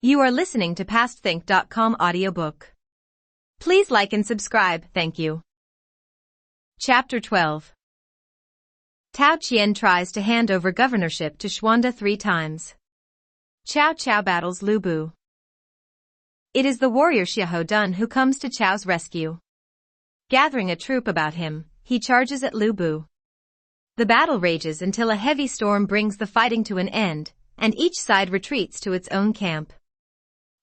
You are listening to PastThink.com audiobook. Please like and subscribe, thank you. Chapter 12. Tao Qian tries to hand over governorship to Xuanda 3 times. Cao Cao battles Lu Bu. It is the warrior Xiahou Dun who comes to Chao's rescue. Gathering a troop about him, he charges at Lu Bu. The battle rages until a heavy storm brings the fighting to an end, and each side retreats to its own camp.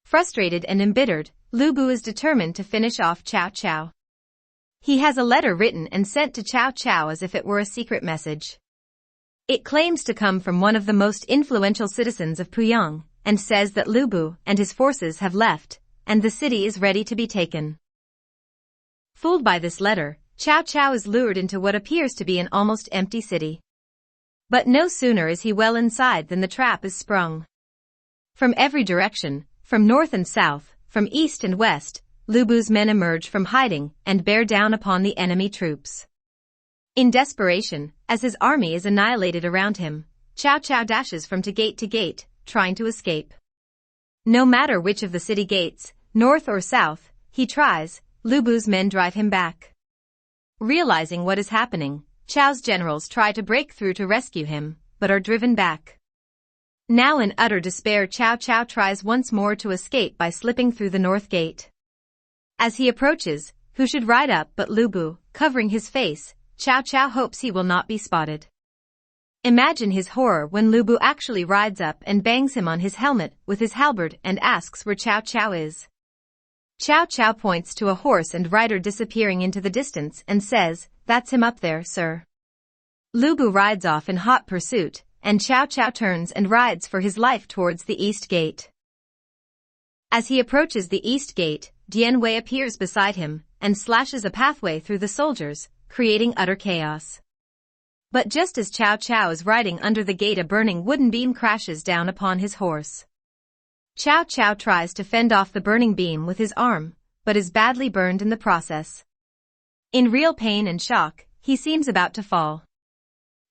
Frustrated and embittered, Lu Bu is determined to finish off Cao Cao. He has a letter written and sent to Cao Cao as if it were a secret message. It claims to come from one of the most influential citizens of Puyang, and says that Lu Bu and his forces have left, and the city is ready to be taken. Fooled by this letter, Cao Cao is lured into what appears to be an almost empty city. But no sooner is he well inside than the trap is sprung. From every direction, from north and south, from east and west, Lu Bu's men emerge from hiding and bear down upon the enemy troops. In desperation, as his army is annihilated around him, Cao Cao dashes from to gate, trying to escape. No matter which of the city gates, north or south, he tries, Lu Bu's men drive him back. Realizing what is happening, Chao's generals try to break through to rescue him, but are driven back. Now in utter despair, Cao Cao tries once more to escape by slipping through the north gate. As he approaches, who should ride up but Lu Bu, covering his face. Cao Cao hopes he will not be spotted. Imagine his horror when Lu Bu actually rides up and bangs him on his helmet with his halberd and asks where Cao Cao is. Cao Cao points to a horse and rider disappearing into the distance and says, "That's him up there, sir." Lu Bu rides off in hot pursuit, and Cao Cao turns and rides for his life towards the east gate. As he approaches the east gate, Dian Wei appears beside him and slashes a pathway through the soldiers, creating utter chaos. But just as Cao Cao is riding under the gate, a burning wooden beam crashes down upon his horse. Cao Cao tries to fend off the burning beam with his arm, but is badly burned in the process. In real pain and shock, he seems about to fall.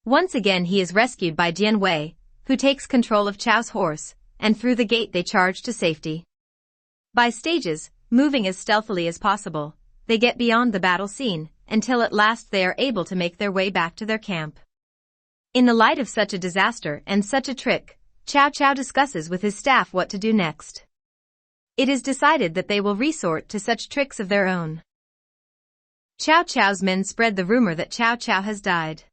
Once again he is rescued by Dian Wei, who takes control of Chao's horse, and through the gate they charge to safety. By stages, moving as stealthily as possible, they get beyond the battle scene, until at last they are able to make their way back to their camp. In the light of such a disaster and such a trick, Cao Cao discusses with his staff what to do next. It is decided that they will resort to such tricks of their own. Cao Cao's men spread the rumor that Cao Cao has died.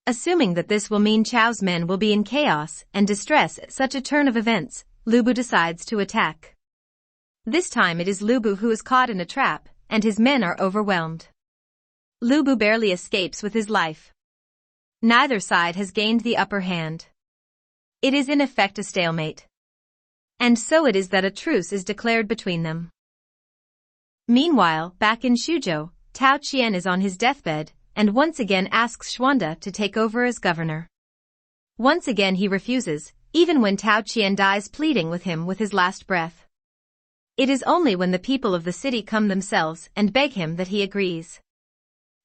Assuming that this will mean Chao's men will be in chaos and distress at such a turn of events, Lu Bu decides to attack. This time it is Lu Bu who is caught in a trap, and his men are overwhelmed. Lu Bu barely escapes with his life. Neither side has gained the upper hand. It is in effect a stalemate. And so it is that a truce is declared between them. Meanwhile, back in Xuzhou, Tao Qian is on his deathbed, and once again asks Xuanda to take over as governor. Once again he refuses, even when Tao Qian dies pleading with him with his last breath. It is only when the people of the city come themselves and beg him that he agrees.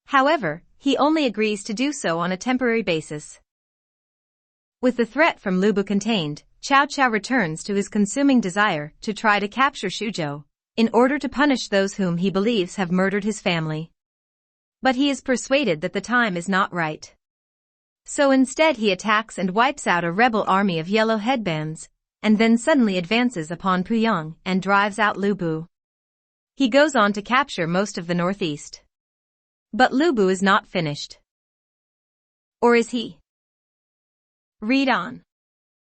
However, he only agrees to do so on a temporary basis. With the threat from Lu Bu contained, Cao Cao returns to his consuming desire to try to capture Xuzhou, in order to punish those whom he believes have murdered his family. But he is persuaded that the time is not right. So instead he attacks and wipes out a rebel army of yellow headbands, and then suddenly advances upon Puyang and drives out Lu Bu. He goes on to capture most of the northeast. But Lu Bu is not finished. Or is he? Read on.